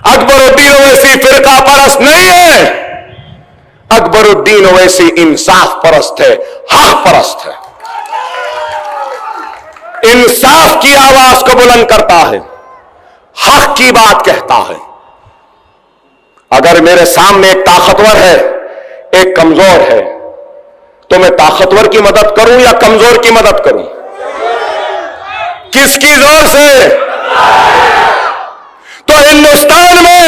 اکبر الدین اویسی فرقہ پرست نہیں ہے. اکبر الدین اویسی انصاف پرست ہے, حق پرست ہے. انصاف کی آواز کو بلند کرتا ہے, حق کی بات کہتا ہے. اگر میرے سامنے ایک طاقتور ہے, ایک کمزور ہے, تو میں طاقتور کی مدد کروں یا کمزور کی مدد کروں؟ کس کی زور سے؟ تو ہندوستان میں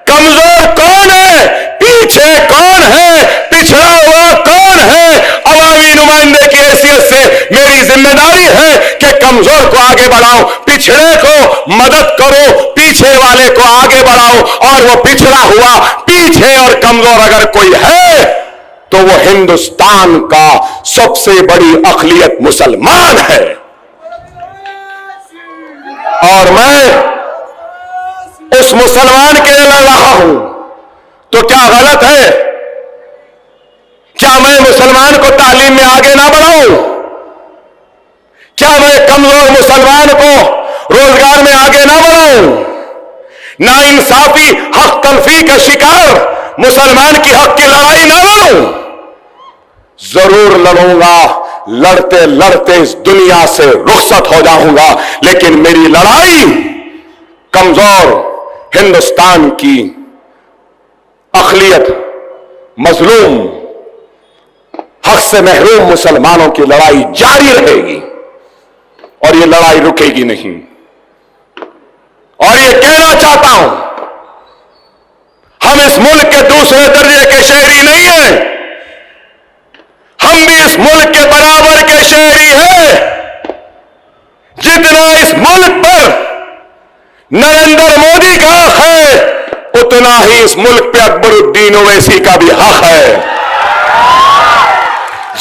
کمزور کون ہے, پیچھے کون ہے, پچھڑا ہوا کون ہے؟ عوامی نمائندے کی حیثیت سے میری ذمہ داری ہے کہ کمزور کو آگے بڑھاؤں, پچھڑے کو مدد کرو, پیچھے والے کو آگے بڑھاؤ. اور وہ پچھڑا ہوا, پیچھے اور کمزور اگر کوئی ہے تو وہ ہندوستان کا سب سے بڑی اقلیت مسلمان ہے. اور میں اس مسلمان کے لیے لڑ رہا ہوں. تو کیا غلط ہے؟ کیا میں مسلمان کو تعلیم میں آگے نہ بڑھاؤں؟ کیا میں کمزور مسلمان کو روزگار میں آگے نہ بڑھاؤں؟ ناانصافی, حق تلفی کا شکار مسلمان کی حق کی لڑائی نہ لڑوں؟ ضرور لڑوں گا. لڑتے لڑتے اس دنیا سے رخصت ہو جاؤں گا, لیکن میری لڑائی کمزور ہندوستان کی اقلیت, مظلوم, حق سے محروم مسلمانوں کی لڑائی جاری رہے گی. اور یہ لڑائی رکے گی نہیں. اور یہ کہنا چاہتا ہوں, ہم اس ملک کے دوسرے درجے کے شہری نہیں ہیں. ہم بھی اس ملک کے برابر کے شہری ہیں. جتنا اس ملک پر نریندر مودی کا حق ہے, اتنا ہی اس ملک پہ اکبر الدین اویسی کا بھی حق ہے.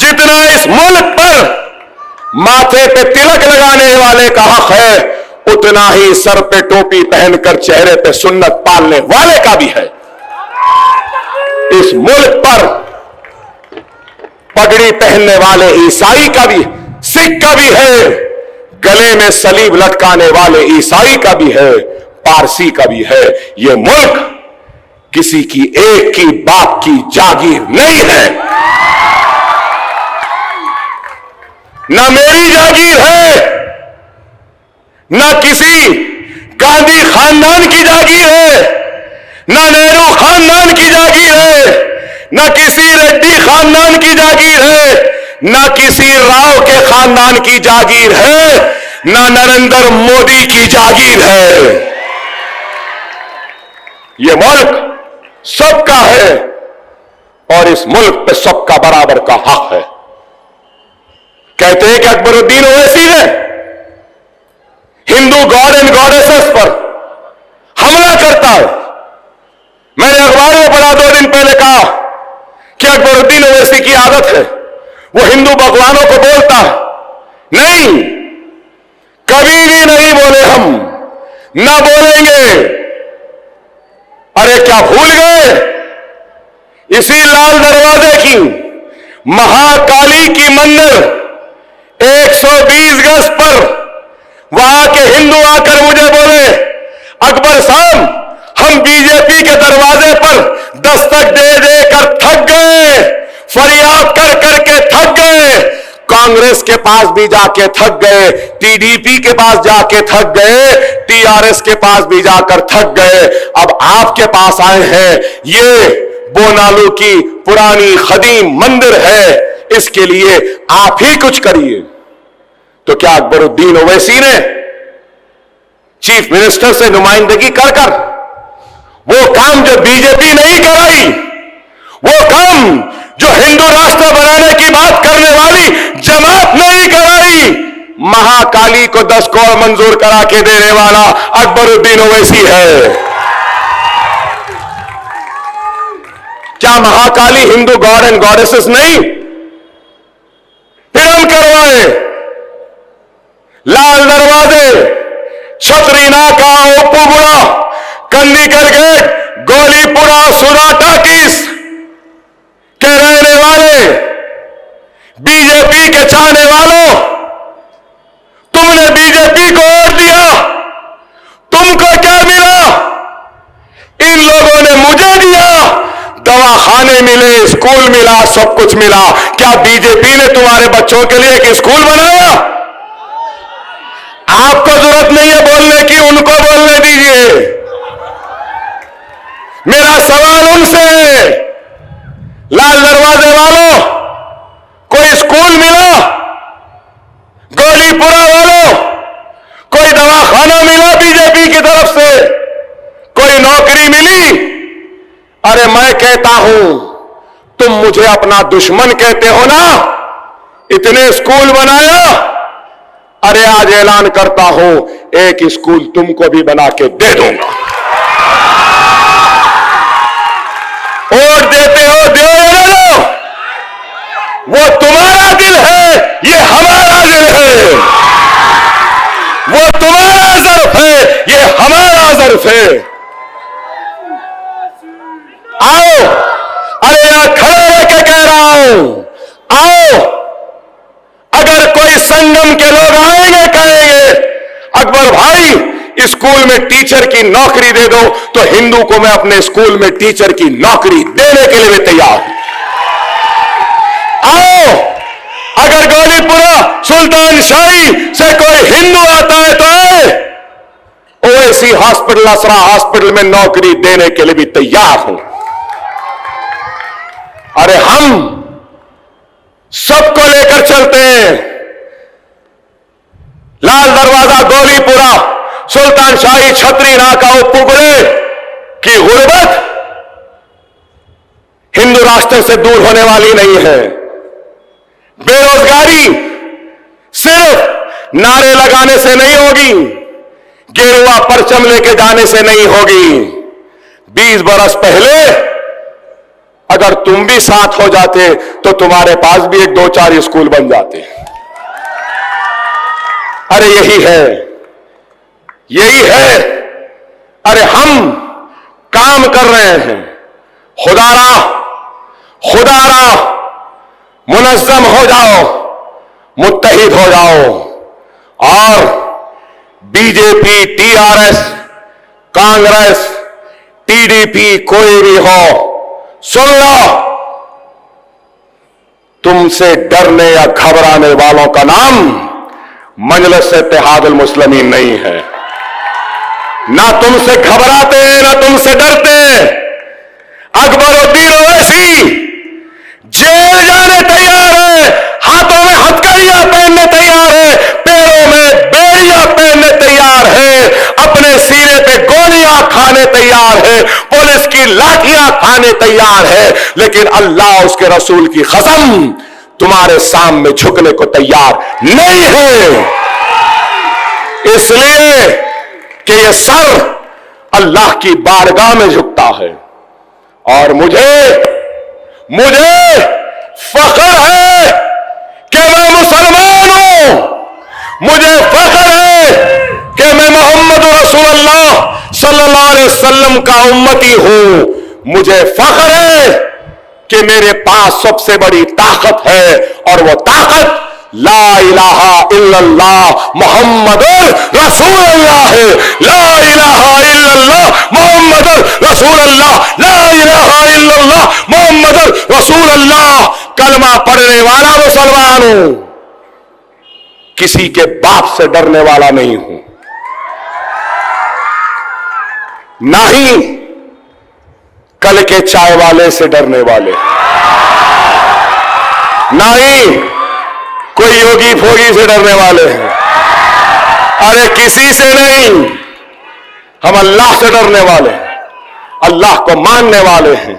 جتنا اس ملک پر ماتھے پہ تلک لگانے والے کا حق ہے, اتنا ہی سر پہ ٹوپی پہن کر چہرے پہ سنت پالنے والے کا بھی ہے. اس ملک پر پگڑی پہننے والے عیسائی کا بھی, سکھ کا بھی ہے, گلے میں صلیب لٹکانے والے عیسائی کا بھی ہے, پارسی کا بھی ہے. یہ ملک کسی کی ایک کی باپ کی جاگیر نہیں ہے. نہ میری جاگیر ہے, نہ کسی گاندھی خاندان کی جاگیر ہے, نہ نہرو خاندان کی جاگیر ہے, نہ کسی ریڈی خاندان کی جاگیر ہے, نہ کسی راؤ کے خاندان کی جاگیر ہے, نہ نریندر مودی کی جاگیر ہے. یہ ملک سب کا ہے اور اس ملک پہ سب کا برابر کا حق ہے. کہتے ہیں کہ اکبر الدین اویسی نے ہندو گاڈ اینڈ گاڈیسز پر حملہ کرتا ہے. میں نے اخبار میں پڑھا 2 دن پہلے کہا کہ اکبر الدین اویسی کی عادت ہے وہ ہندو بھگوانوں کو بولتا ہے. نہیں, کبھی بھی نہیں بولے, ہم نہ بولیں گے. ارے کیا بھول گئے اسی لال دروازے کی مہاکالی کی مندر 120 گز پر وہاں کے ہندو آ کر مجھے بولے, اکبر صاحب ہم بی جے پی کے دروازے پر دستک دے دے کر تھک گئے, فریاد کر کر کے تھک گئے, کانگریس کے پاس بھی جا کے تھک گئے, ٹی ڈی پی کے پاس جا کے تھک گئے, ٹی آر ایس کے پاس بھی جا کر تھک گئے, اب آپ کے پاس آئے ہیں. یہ بونالو کی پرانی قدیم مندر ہے, اس کے لیے آپ ہی کچھ کریے. تو کیا اکبر الدین اویسی نے چیف منسٹر سے نمائندگی کر کر وہ کام جو بی جے پی نہیں کرائی, وہ کام جو ہندو راشٹر بنانے کی بات کرنے والی جماعت نہیں کرائی, महाकाली को 10 करोड़ मंजूर करा के देने वाला अकबरुद्दीन ओवैसी है। क्या Mahakali Hindu God and goddesses नहीं? फिर हम करवाए लाल दरवाजे, छतरी नाका, ओपूगुड़ा, कल्लीकर गेट, गोलीपुरा, सुरा टाकिस के रहने वाले बीजेपी के चाहने वालों, तुमने बीजेपी को वोट दिया, तुमको क्या मिला? इन लोगों ने मुझे दिया, दवाखाने मिले, स्कूल मिला, सब कुछ मिला। क्या बीजेपी ने तुम्हारे बच्चों के लिए एक स्कूल बनाया? आपको जरूरत नहीं है बोलने की, उनको बोलने दीजिए। मेरा सवाल उनसे है, लाल दरवाजे वालों, कोई स्कूल मिला? गोलीपुरा वालों, कोई दवाखाना मिला बीजेपी की तरफ से? कोई नौकरी मिली? अरे मैं कहता हूं, तुम मुझे अपना दुश्मन कहते हो ना, इतने स्कूल बनाया। अरे आज ऐलान करता हूं, एक स्कूल तुमको भी बना के दे दूंगा। वोट देते हो, दो या ना दो, वो तुम्हारा दिल है, ये हमारा दिल है। वो तुम्हारा ज़र्फ है, ये हमारा ज़र्फ है। आओ, अरे यहां खड़े रह के कह रहा हूं, आओ। अगर कोई संगम के लोग आएंगे, कहेंगे अकबर भाई स्कूल में टीचर की नौकरी दे दो, तो हिंदू को मैं अपने स्कूल में टीचर की नौकरी देने के लिए भी तैयार हूं। आओ, अगर गोलीपुरा सुल्तान शाही से कोई हिंदू आता है तो आए, ओवैसी हॉस्पिटल, असरा हॉस्पिटल में नौकरी देने के लिए भी तैयार हूं। अरे हम सबको लेकर चलते हैं। लाल दरवाजा, गोलीपुरा, सुल्तान शाही, छतरी नाका, ओपूगुड़े की गुर्बत हिंदू राष्ट्र से दूर होने वाली नहीं है। बेरोजगारी सिर्फ नारे लगाने से नहीं होगी, गेरुआ परचम लेके जाने से नहीं होगी। 20 बरस पहले अगर तुम भी साथ हो जाते तो तुम्हारे पास भी 1, 2, 4 स्कूल बन जाते। अरे यही है, यही है। अरे हम काम कर रहे हैं। खुदारा, खुदारा, मुनज़्ज़म हो जाओ, मुत्तहिद हो जाओ, और बीजेपी, टीआरएस, कांग्रेस, टीडीपी, कोई भी हो, सुन लो, तुमसे डरने या घबराने वालों का नाम मजलिस इत्तेहादुल मुस्लिमीन नहीं है। ना तुमसे घबराते हैं, ना तुमसे डरते हैं। अकबरुद्दीन ओवैसी जेल जाने तैयार है, हाथों में हथकड़ियां पहनने तैयार है, पैरों में बेड़ियां पहनने तैयार है, अपने सीने पे गोलियां खाने तैयार है, पुलिस की लाठियां खाने तैयार है, लेकिन अल्लाह उसके रसूल की कसम तुम्हारे सामने झुकने को तैयार नहीं है। इसलिए कि यह सर अल्लाह की बारगाह में झुकता है। और मुझे फख्र है कि मैं मुसलमान हूं, मुझे फख्र है कि मैं मोहम्मद रसूलुल्लाह सल्लल्लाहु अलैहि वसल्लम का उम्मती हूं। मुझे फख्र है कि मेरे पास सबसे बड़ी ताकत है, और वो ताकत ला इलाहा इल्लल्लाह मुहम्मदुर रसूलुल्लाह है। ला इलाहा इल्लल्लाह मुहम्मदुर रसूलुल्लाह, ला इलाहा इल्लल्लाह मुहम्मदुर रसूलुल्लाह। कलमा पढ़ने वाला मुसलमान हूं, किसी के बाप से डरने वाला नहीं हूं, ना ही कल के चाय वाले से डरने वाले, ना ही कोई योगी फोगी से डरने वाले हैं। अरे किसी से नहीं, हम अल्लाह से डरने वाले हैं, अल्लाह को मानने वाले हैं।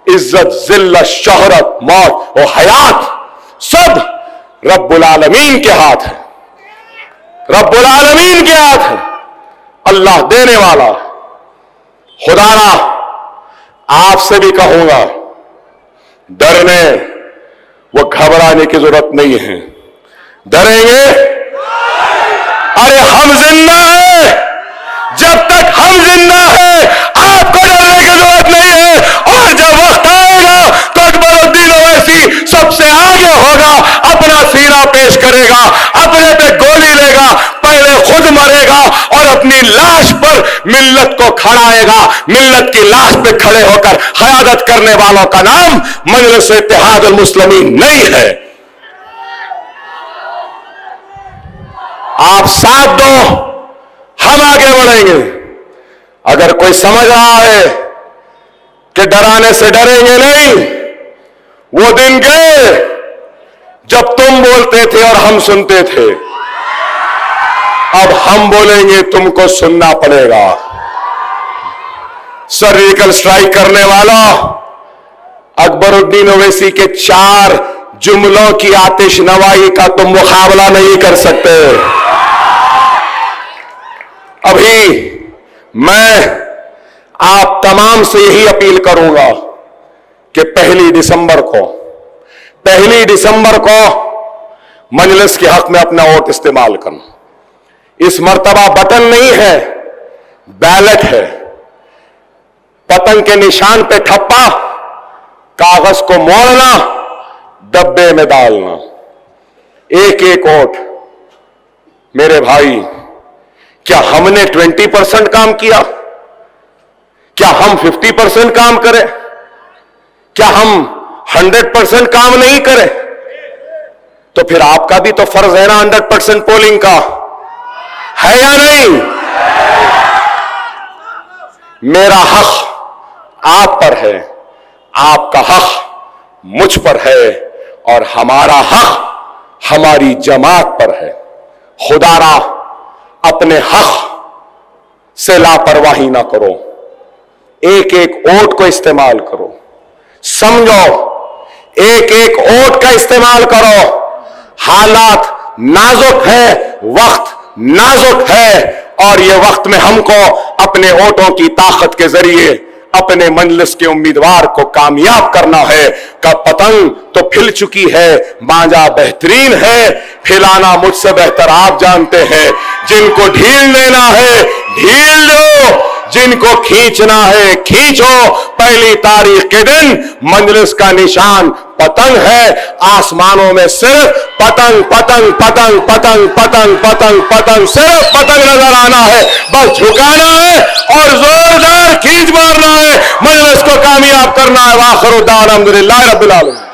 इज्जत, जिल्लत, शोहरत, मौत और हयात सब रब्बुल आलमीन के हाथ है। रब्बुल आलमीन के हाथ है, अल्लाह देने वाला। खुदारा आपसे भी कहूंगा, डरने वो घबराने की जरूरत नहीं है। डरेंगे? अरे हम जिंदा हैं, जब तक हम जिंदा हैं आपको डरने की जरूरत नहीं है। और जब वक्त आएगा तो अकबरुद्दीन ओवैसी सबसे आगे होगा, अपना सीना पेश करेगा, अपने पे गोली लेगा, पहले खुद मरेगा और अपनी लाश पर मिल्लत को खड़ाएगा। मिल्लत की लाश पे खड़े होकर क़यादत करने वालों का नाम मजलिस इत्तेहादुल मुस्लिमीन नहीं है। आप साथ दो, हम आगे बढ़ेंगे। अगर कोई समझ रहा है कि डराने से डरेंगे नहीं, वो दिन गए जब तुम बोलते थे और हम सुनते थे। अब हम बोलेंगे, तुमको सुनना पड़ेगा। सर्जिकल स्ट्राइक करने वाला अकबरुद्दीन ओवैसी के 4 जुमलों की आतिश नवाई का तुम मुकाबला नहीं कर सकते। अभी मैं आप तमाम से यही अपील करूंगा कि 1 दिसंबर को मजलिस के हक में अपना वोट इस्तेमाल करना। इस मर्तबा बटन नहीं है, बैलेट है। पतंग के निशान पे ठप्पा, कागज को मोड़ना, डब्बे में डालना। एक एक वोट। मेरे भाई, क्या हमने 20% काम किया? क्या हम 50% काम करें? क्या हम 100% काम नहीं करें? तो फिर आपका भी तो फर्ज है ना 100% पोलिंग का, है या नहीं? मेरा हक आप पर है, आपका हक मुझ पर है, और हमारा हक हमारी जमात पर है। खुदारा अपने हक से लापरवाही ना करो, एक एक वोट को इस्तेमाल करो। समझो, एक एक वोट का इस्तेमाल करो। हालात नाजुक है, वक्त नाजुक है, और ये वक्त में हमको अपने वोटों की ताकत के जरिए अपने मजलिस के उम्मीदवार को कामयाब करना है। का पतंग तो खिल चुकी है, बाजा बेहतरीन है, फैलाना मुझसे बेहतर आप जानते हैं। जिनको ढील देना है ढील दो, जिनको खींचना है खींचो। 1 तारीख के दिन मजलिस का निशान पतंग है। आसमानों में सिर्फ पतंग पतंग पतंग पतंग पतंग पतंग पतंग, सिर्फ पतंग नजर आना है। बस झुकाना है और जोरदार खींच मारना है, मजलिस को कामयाब करना है। वाखिर दाअवाना अल्हम्दुलिल्लाह रब्बिल आलमीन।